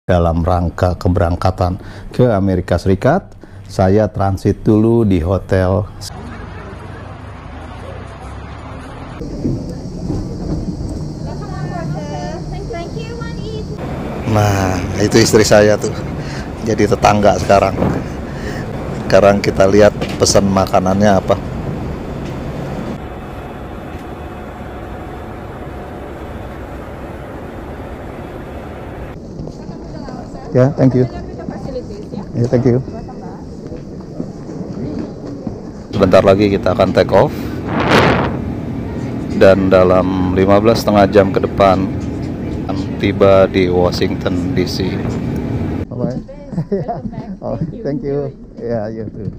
Dalam rangka keberangkatan ke Amerika Serikat, saya transit dulu di hotel. Nah, itu istri saya tuh. Jadi tetangga sekarang. Sekarang kita lihat pesan makanannya apa. Ya, thank you. Ya, thank you. Sebentar lagi kita akan take off. Dan dalam 15,5 jam ke depan tiba di Washington DC. Bye-bye. Oh, thank you. Ya, you too.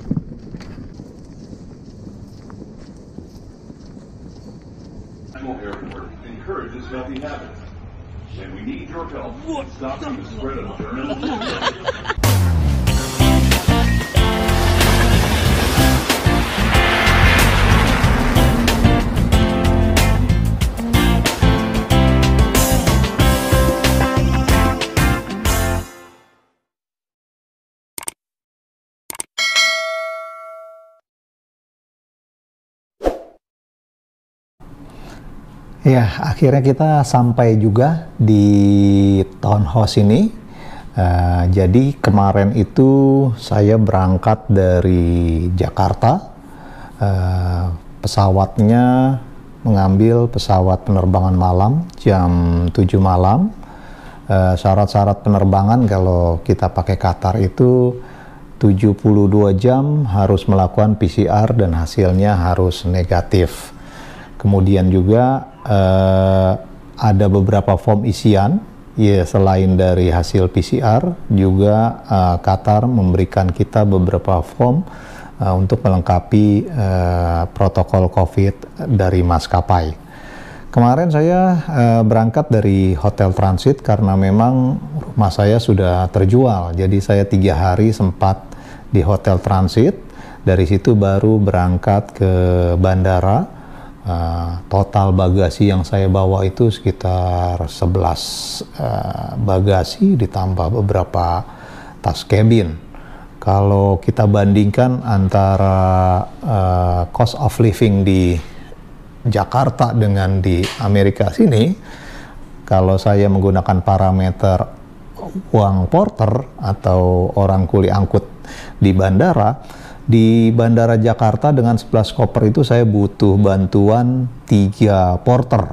Airport encourages healthy habits, and we need your help in stopping the spread of germs. Ya, akhirnya kita sampai juga di townhouse ini. Jadi kemarin itu saya berangkat dari Jakarta. Pesawatnya mengambil pesawat penerbangan malam jam 7 malam. Syarat-syarat penerbangan kalau kita pakai Qatar itu 72 jam harus melakukan PCR dan hasilnya harus negatif. Kemudian juga ada beberapa form isian, ya selain dari hasil PCR, juga Qatar memberikan kita beberapa form untuk melengkapi protokol COVID dari maskapai. Kemarin saya berangkat dari hotel transit karena memang rumah saya sudah terjual, jadi saya 3 hari sempat di hotel transit. Dari situ baru berangkat ke bandara. Total bagasi yang saya bawa itu sekitar 11 bagasi ditambah beberapa tas cabin. Kalau kita bandingkan antara cost of living di Jakarta dengan di Amerika sini, kalau saya menggunakan parameter uang porter atau orang kuli angkut di Bandara Jakarta dengan 11 koper itu saya butuh bantuan 3 porter.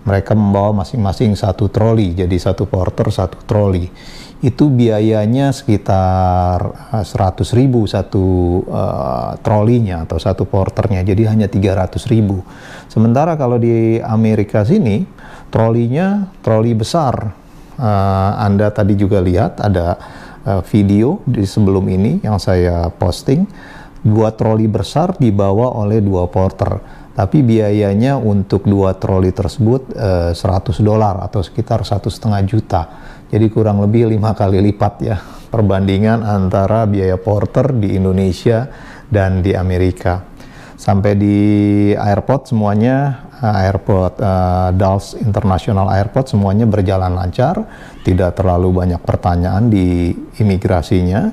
Mereka membawa masing-masing 1 troli, jadi 1 porter 1 troli. Itu biayanya sekitar 100.000 satu trolinya atau 1 porternya, jadi hanya 300.000. Sementara kalau di Amerika sini trolinya troli besar. Anda tadi juga lihat ada video di sebelum ini yang saya posting, 2 troli besar dibawa oleh 2 porter, tapi biayanya untuk 2 troli tersebut $100 atau sekitar 1,5 juta. Jadi kurang lebih 5 kali lipat ya perbandingan antara biaya porter di Indonesia dan di Amerika. Sampai di airport semuanya, Dulles International Airport, semuanya berjalan lancar, tidak terlalu banyak pertanyaan di imigrasinya.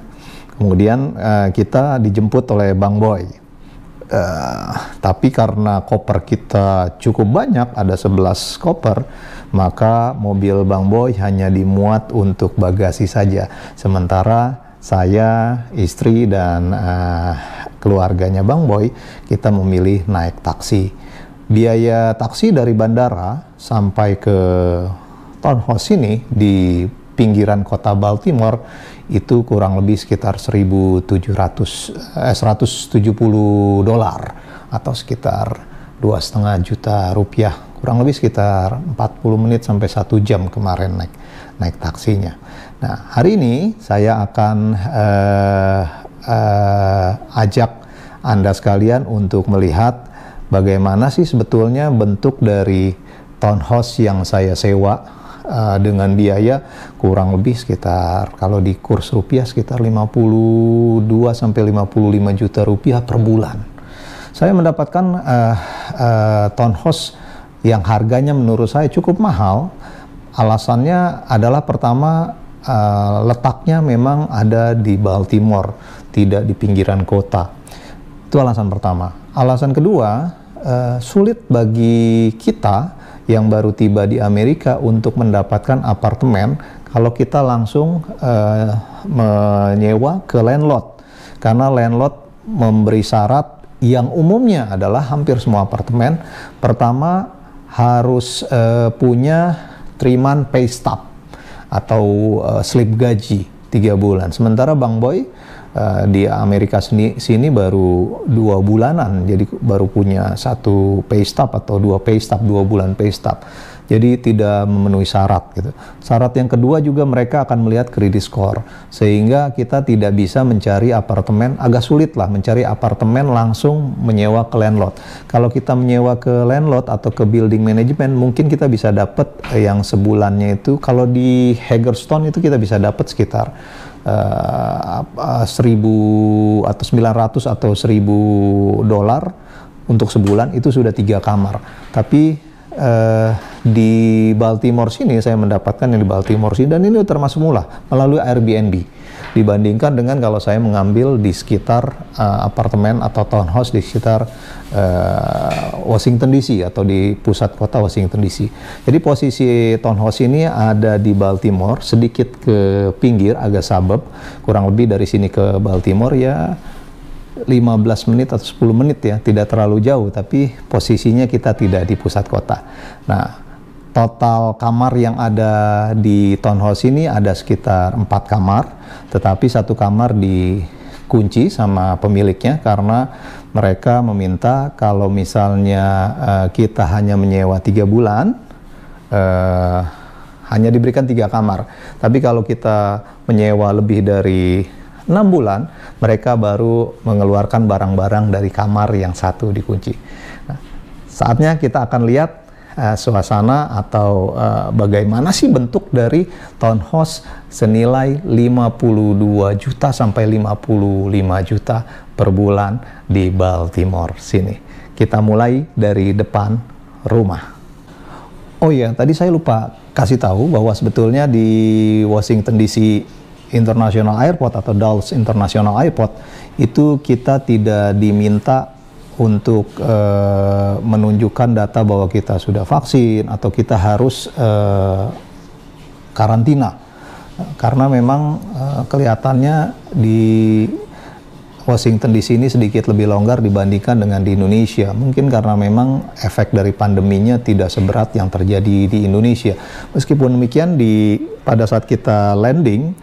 Kemudian kita dijemput oleh Bang Boy. Tapi karena koper kita cukup banyak, ada 11 koper, maka mobil Bang Boy hanya dimuat untuk bagasi saja. Sementara saya, istri, dan keluarganya Bang Boy, kita memilih naik taksi. Biaya taksi dari bandara sampai ke townhouse ini di pinggiran kota Baltimore itu kurang lebih sekitar $170 atau sekitar 2,5 juta rupiah, kurang lebih sekitar 40 menit sampai 1 jam kemarin naik taksinya. Nah, hari ini saya akan ajak Anda sekalian untuk melihat bagaimana sih sebetulnya bentuk dari townhouse yang saya sewa dengan biaya kurang lebih sekitar, kalau di kurs rupiah, sekitar 52 sampai 55 juta rupiah per bulan. Saya mendapatkan townhouse yang harganya menurut saya cukup mahal. Alasannya adalah pertama, letaknya memang ada di Baltimore, tidak di pinggiran kota. Itu alasan pertama. Alasan kedua, sulit bagi kita yang baru tiba di Amerika untuk mendapatkan apartemen kalau kita langsung menyewa ke landlord. Karena landlord memberi syarat yang umumnya adalah hampir semua apartemen. Pertama, harus punya 3-month pay stub atau slip gaji 3 bulan. Sementara Bang Boy di Amerika sini baru 2 bulanan, jadi baru punya 1 pay stub atau 2 pay stub, 2 bulan pay stub. Jadi tidak memenuhi syarat gitu. Syarat yang kedua juga mereka akan melihat credit score, sehingga kita tidak bisa mencari apartemen, agak sulit lah mencari apartemen langsung menyewa ke landlord. Kalau kita menyewa ke landlord atau ke building management, mungkin kita bisa dapat yang sebulannya itu, kalau di Hagerstown itu kita bisa dapat sekitar 1.000 atau 900 atau 1.000 dolar untuk sebulan, itu sudah 3 kamar. Tapi di Baltimore sini saya mendapatkan yang di Baltimore sini, dan ini termasuk murah melalui Airbnb dibandingkan dengan kalau saya mengambil di sekitar apartemen atau townhouse di sekitar Washington DC atau di pusat kota Washington DC. Jadi posisi townhouse ini ada di Baltimore, sedikit ke pinggir, agak suburb, kurang lebih dari sini ke Baltimore ya 15 menit atau 10 menit ya, tidak terlalu jauh, tapi posisinya kita tidak di pusat kota. Nah, total kamar yang ada di townhouse ini ada sekitar 4 kamar, tetapi 1 kamar dikunci sama pemiliknya karena mereka meminta kalau misalnya kita hanya menyewa 3 bulan, hanya diberikan 3 kamar. Tapi kalau kita menyewa lebih dari 6 bulan, mereka baru mengeluarkan barang-barang dari kamar yang 1 dikunci. Nah, saatnya kita akan lihat suasana atau bagaimana sih bentuk dari townhouse senilai 52 juta sampai 55 juta per bulan di Baltimore sini. Kita mulai dari depan rumah. Oh iya, tadi saya lupa kasih tahu bahwa sebetulnya di Washington DC International Airport atau Dulles International Airport itu kita tidak diminta untuk menunjukkan data bahwa kita sudah vaksin atau kita harus karantina, karena memang kelihatannya di Washington di sini sedikit lebih longgar dibandingkan dengan di Indonesia. Mungkin karena memang efek dari pandeminya tidak seberat yang terjadi di Indonesia. Meskipun demikian, pada saat kita landing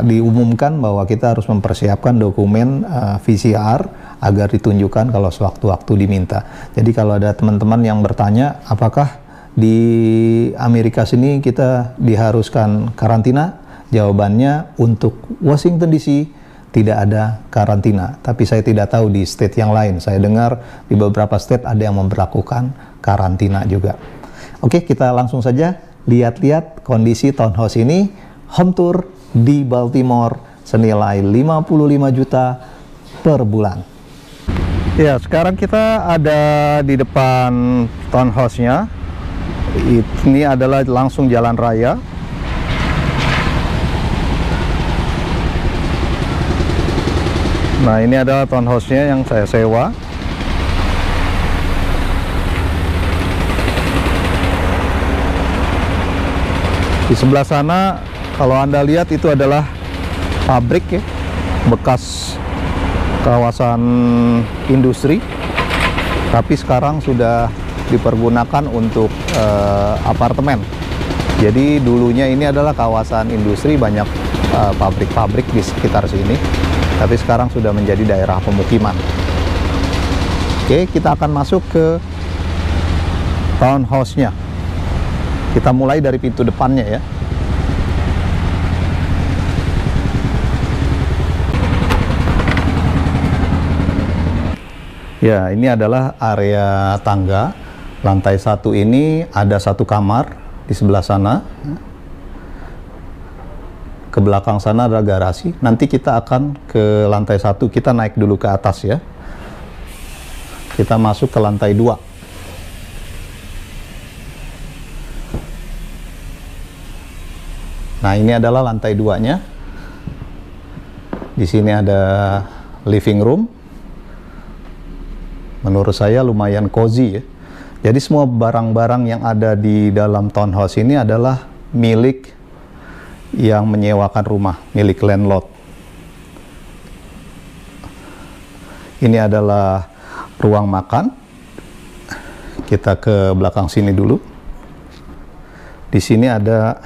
diumumkan bahwa kita harus mempersiapkan dokumen PCR agar ditunjukkan kalau sewaktu-waktu diminta. Jadi kalau ada teman-teman yang bertanya apakah di Amerika sini kita diharuskan karantina, jawabannya untuk Washington DC tidak ada karantina. Tapi saya tidak tahu di state yang lain. Saya dengar di beberapa state ada yang memberlakukan karantina juga. Oke, kita langsung saja lihat-lihat kondisi townhouse ini, home tour di Baltimore senilai 55 juta per bulan. Ya, sekarang kita ada di depan townhouse-nya. Ini adalah langsung jalan raya. Nah, ini adalah townhouse-nya yang saya sewa. Di sebelah sana, kalau Anda lihat itu adalah pabrik ya, bekas kawasan industri. Tapi sekarang sudah dipergunakan untuk apartemen. Jadi dulunya ini adalah kawasan industri, banyak pabrik-pabrik di sekitar sini. Tapi sekarang sudah menjadi daerah pemukiman. Oke, kita akan masuk ke townhouse-nya. Kita mulai dari pintu depannya ya. Ya, ini adalah area tangga. Lantai 1 ini ada 1 kamar di sebelah sana. Ke belakang sana adalah garasi. Nanti kita akan ke lantai 1. Kita naik dulu ke atas ya. Kita masuk ke lantai 2. Nah, ini adalah lantai 2-nya. Di sini ada living room. Menurut saya lumayan cozy ya. Jadi semua barang-barang yang ada di dalam townhouse ini adalah milik yang menyewakan rumah, milik landlord. Ini adalah ruang makan. Kita ke belakang sini dulu. Di sini ada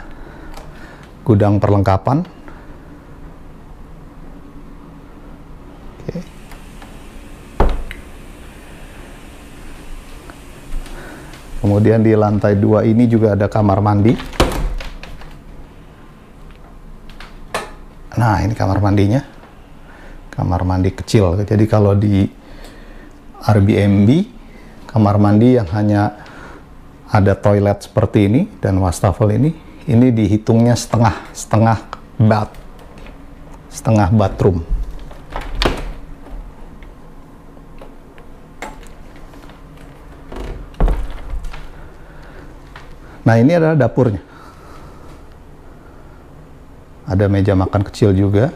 gudang perlengkapan. Oke. Kemudian di lantai 2 ini juga ada kamar mandi. Nah, ini kamar mandinya. Kamar mandi kecil. Jadi kalau di Airbnb, kamar mandi yang hanya ada toilet seperti ini dan wastafel ini dihitungnya setengah bathroom. Nah, ini adalah dapurnya. Ada meja makan kecil juga.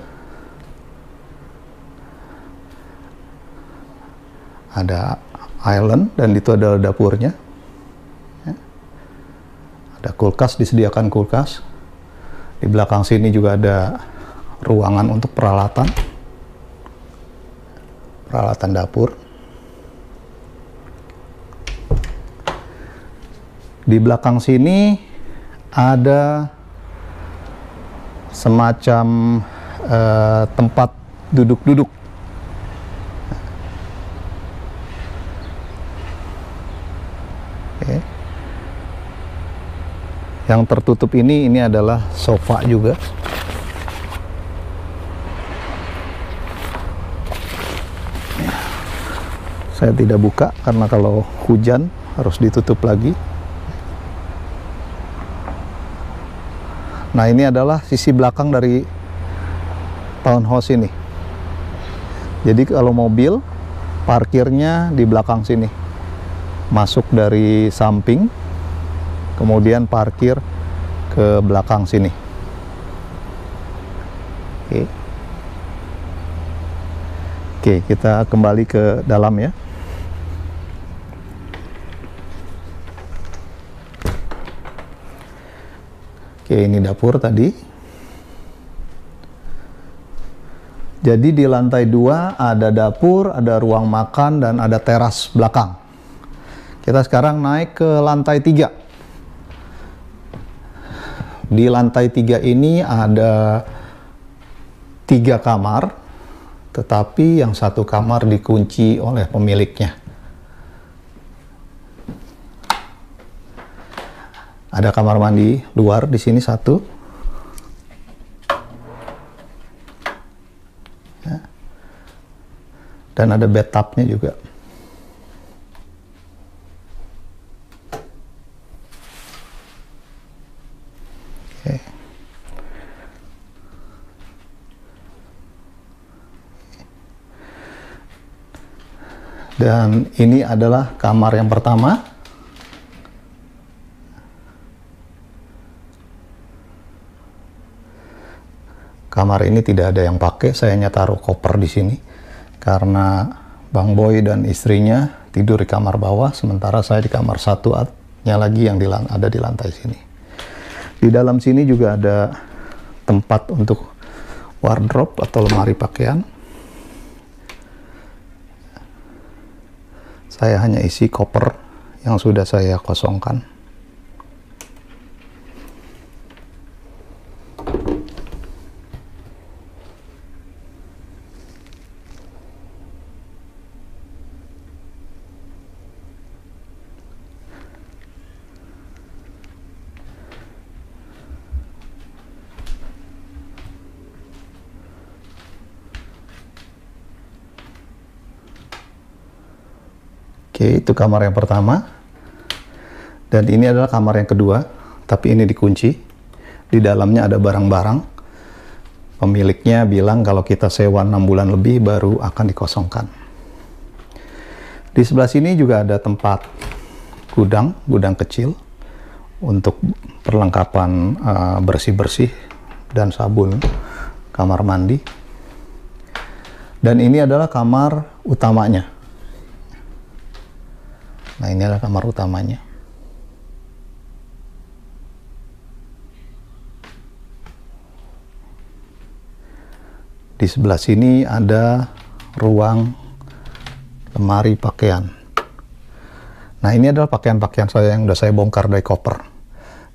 Ada island dan itu adalah dapurnya. Ya. Ada kulkas, disediakan kulkas. Di belakang sini juga ada ruangan untuk peralatan dapur. Di belakang sini ada semacam tempat duduk-duduk. Oke. Yang tertutup ini adalah sofa juga. Saya tidak buka karena kalau hujan harus ditutup lagi. Nah, ini adalah sisi belakang dari townhouse ini. Jadi kalau mobil, parkirnya di belakang sini. Masuk dari samping, kemudian parkir ke belakang sini. Oke. Oke, kita kembali ke dalam ya. Oke, ini dapur tadi. Jadi di lantai 2 ada dapur, ada ruang makan, dan ada teras belakang. Kita sekarang naik ke lantai 3. Di lantai 3 ini ada 3 kamar, tetapi yang satu kamar dikunci oleh pemiliknya. Ada kamar mandi luar di sini satu. Ya. Dan ada bathtubnya juga. Oke. Dan ini adalah kamar yang pertama. Kamar ini tidak ada yang pakai, saya hanya taruh koper di sini karena Bang Boy dan istrinya tidur di kamar bawah, sementara saya di kamar satunya lagi yang ada di lantai sini. Di dalam sini juga ada tempat untuk wardrobe atau lemari pakaian. Saya hanya isi koper yang sudah saya kosongkan. Oke, itu kamar yang pertama. Dan ini adalah kamar yang kedua, tapi ini dikunci. Di dalamnya ada barang-barang. Pemiliknya bilang kalau kita sewa 6 bulan lebih baru akan dikosongkan. Di sebelah sini juga ada tempat gudang kecil untuk perlengkapan bersih-bersih dan sabun kamar mandi. Dan ini adalah kamar utamanya. Nah, ini adalah kamar utamanya. Di sebelah sini ada ruang lemari pakaian. Nah, ini adalah pakaian-pakaian saya yang udah saya bongkar dari koper.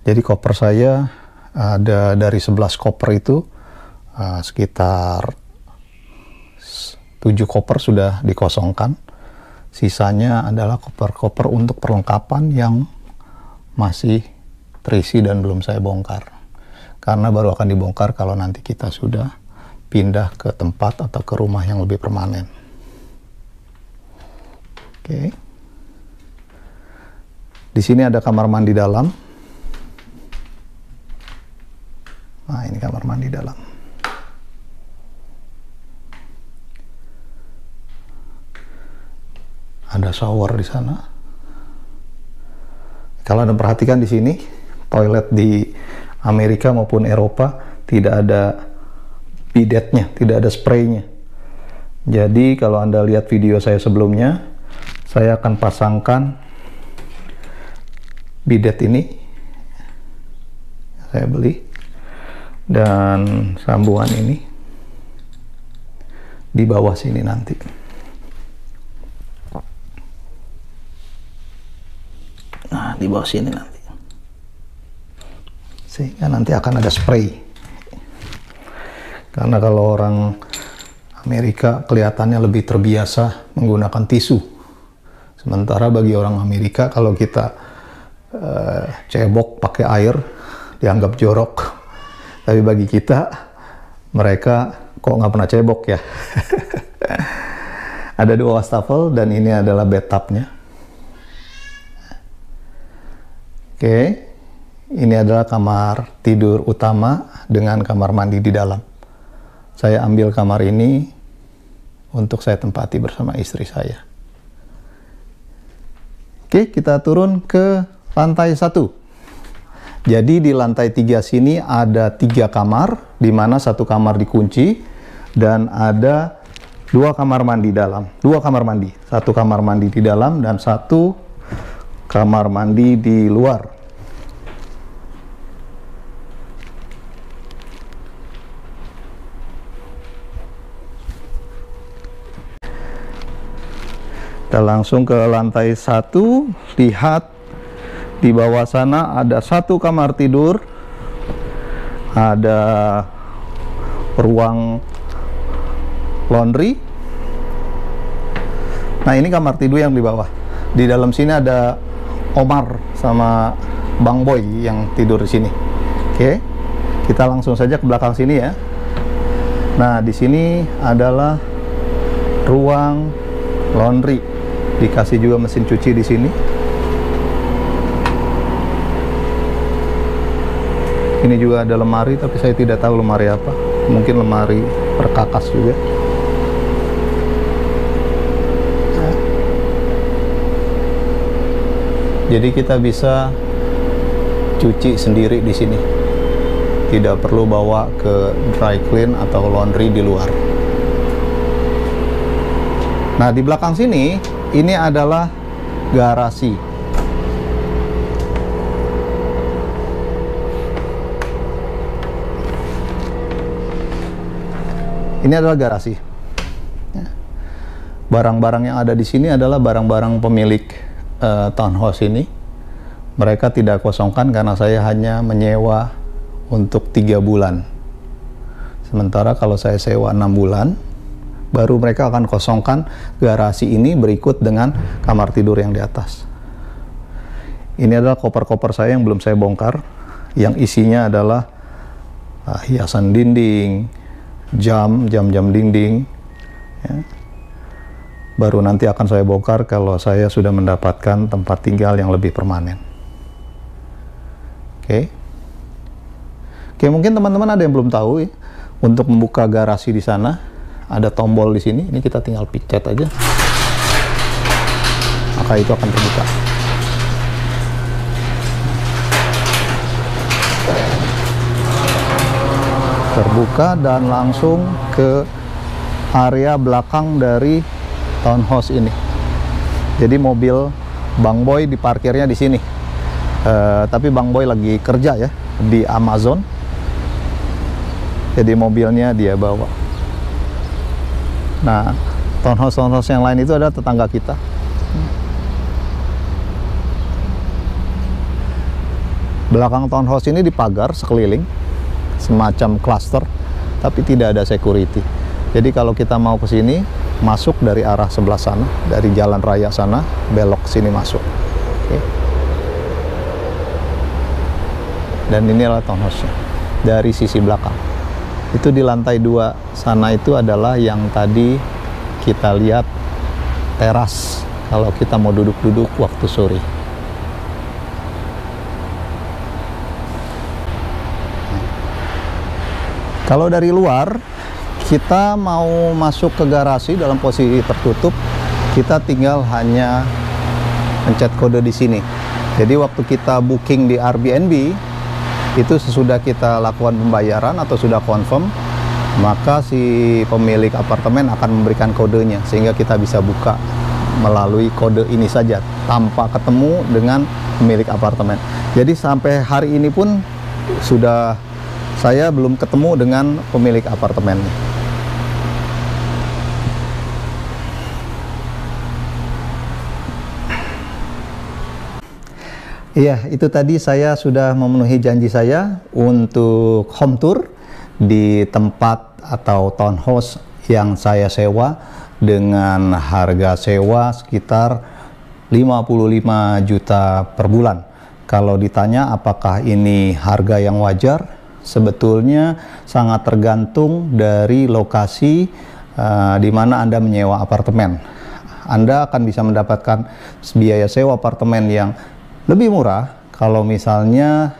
Jadi koper saya ada dari 11 koper itu sekitar 7 koper sudah dikosongkan. Sisanya adalah koper-koper untuk perlengkapan yang masih terisi dan belum saya bongkar. Karena baru akan dibongkar kalau nanti kita sudah pindah ke tempat atau ke rumah yang lebih permanen. Oke. Di sini ada kamar mandi dalam. Nah, ini kamar mandi dalam. Ada shower di sana. Kalau Anda perhatikan di sini, toilet di Amerika maupun Eropa tidak ada bidetnya, tidak ada spraynya. Jadi kalau Anda lihat video saya sebelumnya, saya akan pasangkan bidet ini. Saya beli. Dan sambungan ini di bawah sini nanti. Nah, di bawah sini nanti. Sehingga nanti akan ada spray. Karena kalau orang Amerika kelihatannya lebih terbiasa menggunakan tisu. Sementara bagi orang Amerika kalau kita cebok pakai air dianggap jorok. Tapi bagi kita, mereka kok nggak pernah cebok ya. Ada 2 wastafel dan ini adalah bathtubnya. Oke, ini adalah kamar tidur utama dengan kamar mandi di dalam. Saya ambil kamar ini untuk saya tempati bersama istri saya. Oke, kita turun ke lantai 1. Jadi di lantai 3 sini ada 3 kamar, di mana 1 kamar dikunci dan ada 2 kamar mandi dalam. 2 kamar mandi, 1 kamar mandi di dalam dan 1 kamar mandi di luar. Kita langsung ke lantai 1, lihat di bawah sana ada 1 kamar tidur, ada ruang laundry. Nah, ini kamar tidur yang di bawah. Di dalam sini ada Omar sama Bang Boy yang tidur di sini. Oke, kita langsung saja ke belakang sini ya. Nah, di sini adalah ruang laundry. Dikasih juga mesin cuci di sini. Ini juga ada lemari, tapi saya tidak tahu lemari apa. Mungkin lemari perkakas juga. Jadi kita bisa cuci sendiri di sini. Tidak perlu bawa ke dry clean atau laundry di luar. Nah, di belakang sini ini adalah garasi. Ini adalah garasi. Barang-barang yang ada di sini adalah barang-barang pemilik townhouse ini. Mereka tidak kosongkan karena saya hanya menyewa untuk 3 bulan. Sementara kalau saya sewa 6 bulan, baru mereka akan kosongkan garasi ini berikut dengan kamar tidur yang di atas. Ini adalah koper-koper saya yang belum saya bongkar, yang isinya adalah hiasan dinding, jam dinding. Ya. Baru nanti akan saya bongkar kalau saya sudah mendapatkan tempat tinggal yang lebih permanen. Oke. Oke, mungkin teman-teman ada yang belum tahu ya, untuk membuka garasi di sana ada tombol di sini. Ini kita tinggal pencet aja, maka itu akan terbuka. terbuka dan langsung ke area belakang dari townhouse ini. Jadi mobil Bang Boy diparkirnya di sini. Tapi Bang Boy lagi kerja ya di Amazon. Jadi mobilnya dia bawa. Nah, townhouse yang lain itu ada tetangga kita. Belakang townhouse ini dipagar sekeliling, semacam cluster, tapi tidak ada security. Jadi kalau kita mau ke sini, masuk dari arah sebelah sana, dari jalan raya sana, belok sini masuk. Oke. Dan inilah townhouse-nya dari sisi belakang. Itu di lantai 2 sana itu adalah yang tadi kita lihat teras kalau kita mau duduk-duduk waktu sore. Kalau dari luar kita mau masuk ke garasi dalam posisi tertutup, kita tinggal hanya pencet kode di sini. Jadi waktu kita booking di Airbnb, itu sesudah kita lakukan pembayaran atau sudah confirm, maka si pemilik apartemen akan memberikan kodenya sehingga kita bisa buka melalui kode ini saja tanpa ketemu dengan pemilik apartemen. Jadi sampai hari ini pun saya belum ketemu dengan pemilik apartemen. Iya, itu tadi saya sudah memenuhi janji saya untuk home tour di tempat atau townhouse yang saya sewa dengan harga sewa sekitar 55 juta per bulan. Kalau ditanya apakah ini harga yang wajar, sebetulnya sangat tergantung dari lokasi di mana Anda menyewa apartemen. Anda akan bisa mendapatkan biaya sewa apartemen yang lebih murah kalau misalnya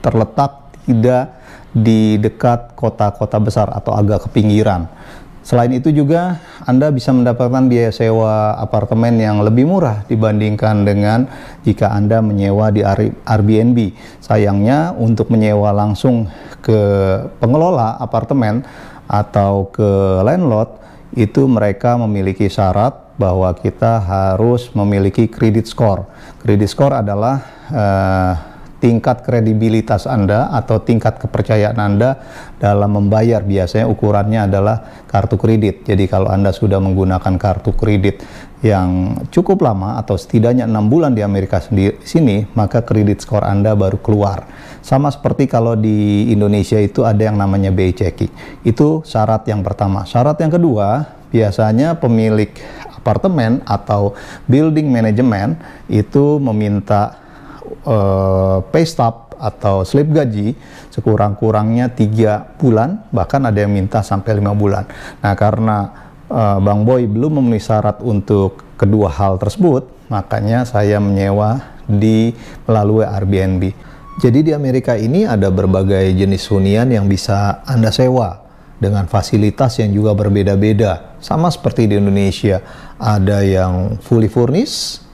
terletak tidak di dekat kota-kota besar atau agak ke pinggiran. Selain itu juga Anda bisa mendapatkan biaya sewa apartemen yang lebih murah dibandingkan dengan jika Anda menyewa di Airbnb. Sayangnya untuk menyewa langsung ke pengelola apartemen atau ke landlord itu mereka memiliki syarat bahwa kita harus memiliki credit score. Credit score adalah tingkat kredibilitas Anda atau tingkat kepercayaan Anda dalam membayar. Biasanya ukurannya adalah kartu kredit. Jadi kalau Anda sudah menggunakan kartu kredit yang cukup lama atau setidaknya 6 bulan di Amerika sini, maka kredit skor Anda baru keluar. Sama seperti kalau di Indonesia itu ada yang namanya BI checking. Itu syarat yang pertama. Syarat yang kedua, biasanya pemilik apartemen atau building management itu meminta pay stub atau slip gaji sekurang-kurangnya 3 bulan, bahkan ada yang minta sampai 5 bulan. Nah, karena Bang Boy belum memenuhi syarat untuk kedua hal tersebut, makanya saya menyewa melalui Airbnb. Jadi di Amerika ini ada berbagai jenis hunian yang bisa Anda sewa dengan fasilitas yang juga berbeda-beda. Sama seperti di Indonesia, ada yang fully furnished,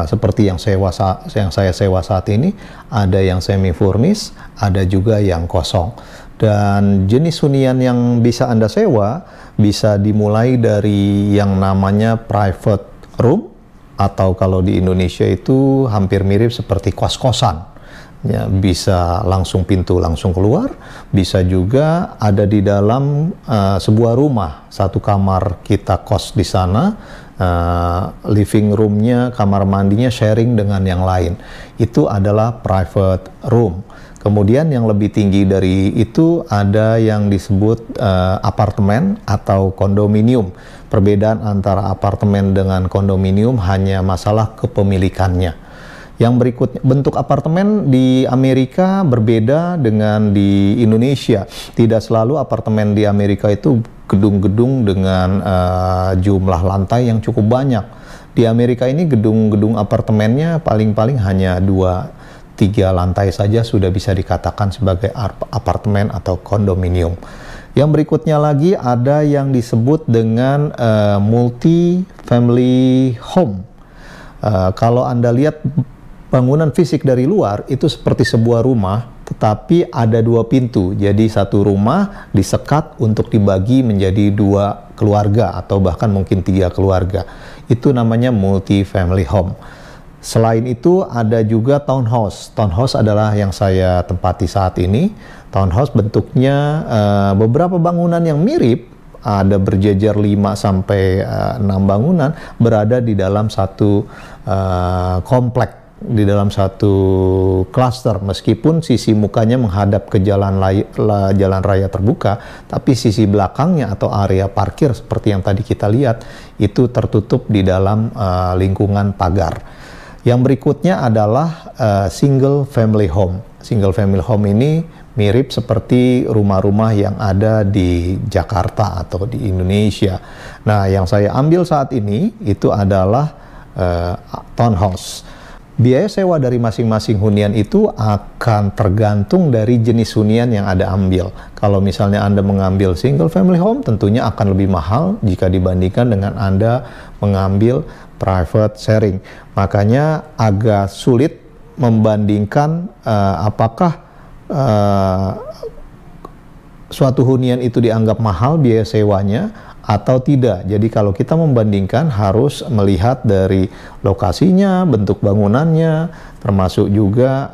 seperti yang saya sewa saat ini, ada yang semi furnished, ada juga yang kosong. Dan jenis hunian yang bisa Anda sewa bisa dimulai dari yang namanya private room, atau kalau di Indonesia itu hampir mirip seperti kos-kosan. Ya, bisa langsung pintu langsung keluar, bisa juga ada di dalam sebuah rumah, satu kamar kita kos di sana, living roomnya, kamar mandinya sharing dengan yang lain. Itu adalah private room. Kemudian yang lebih tinggi dari itu ada yang disebut apartemen atau kondominium. Perbedaan antara apartemen dengan kondominium hanya masalah kepemilikannya. Yang berikutnya, bentuk apartemen di Amerika berbeda dengan di Indonesia. Tidak selalu apartemen di Amerika itu gedung-gedung dengan jumlah lantai yang cukup banyak. Di Amerika ini gedung-gedung apartemennya paling-paling hanya 2-3 lantai saja sudah bisa dikatakan sebagai apartemen atau kondominium. Yang berikutnya lagi ada yang disebut dengan multi-family home. Kalau Anda lihat bangunan fisik dari luar itu seperti sebuah rumah tetapi ada 2 pintu. Jadi satu rumah disekat untuk dibagi menjadi 2 keluarga atau bahkan mungkin 3 keluarga. Itu namanya multi-family home. Selain itu ada juga townhouse. Townhouse adalah yang saya tempati saat ini. Townhouse bentuknya beberapa bangunan yang mirip, ada berjejer 5 sampai 6 bangunan berada di dalam satu komplek, di dalam satu klaster, meskipun sisi mukanya menghadap ke jalan raya terbuka, tapi sisi belakangnya atau area parkir seperti yang tadi kita lihat itu tertutup di dalam lingkungan pagar. Yang berikutnya adalah single family home. Single family home ini mirip seperti rumah-rumah yang ada di Jakarta atau di Indonesia. Nah, yang saya ambil saat ini itu adalah townhouse. Biaya sewa dari masing-masing hunian itu akan tergantung dari jenis hunian yang Anda ambil. Kalau misalnya Anda mengambil single family home, tentunya akan lebih mahal jika dibandingkan dengan Anda mengambil private sharing. Makanya agak sulit membandingkan apakah suatu hunian itu dianggap mahal biaya sewanya atau tidak. Jadi kalau kita membandingkan harus melihat dari lokasinya, bentuk bangunannya, termasuk juga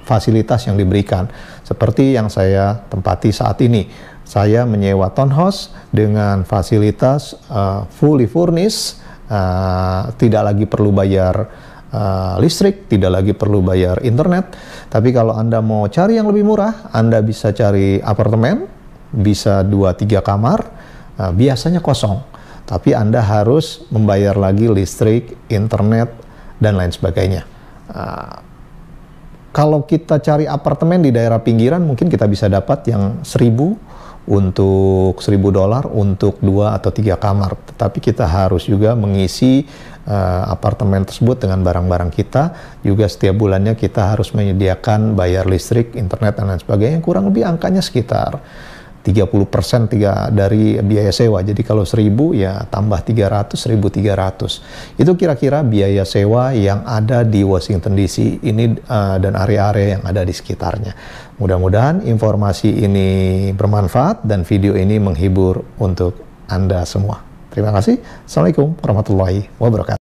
fasilitas yang diberikan. Seperti yang saya tempati saat ini, saya menyewa townhouse dengan fasilitas fully furnished, tidak lagi perlu bayar listrik, tidak lagi perlu bayar internet. Tapi kalau Anda mau cari yang lebih murah, Anda bisa cari apartemen, bisa 2-3 kamar, biasanya kosong, tapi Anda harus membayar lagi listrik, internet, dan lain sebagainya. Kalau kita cari apartemen di daerah pinggiran, mungkin kita bisa dapat yang untuk $1.000 untuk 2 atau 3 kamar. Tetapi kita harus juga mengisi apartemen tersebut dengan barang-barang kita. Juga setiap bulannya kita harus menyediakan bayar listrik, internet, dan lain sebagainya. Kurang lebih angkanya sekitar 30% dari biaya sewa. Jadi kalau 1.000 ya tambah 300, 1.300. Itu kira-kira biaya sewa yang ada di Washington DC ini dan area-area yang ada di sekitarnya. Mudah-mudahan informasi ini bermanfaat dan video ini menghibur untuk Anda semua. Terima kasih. Assalamualaikum warahmatullahi wabarakatuh.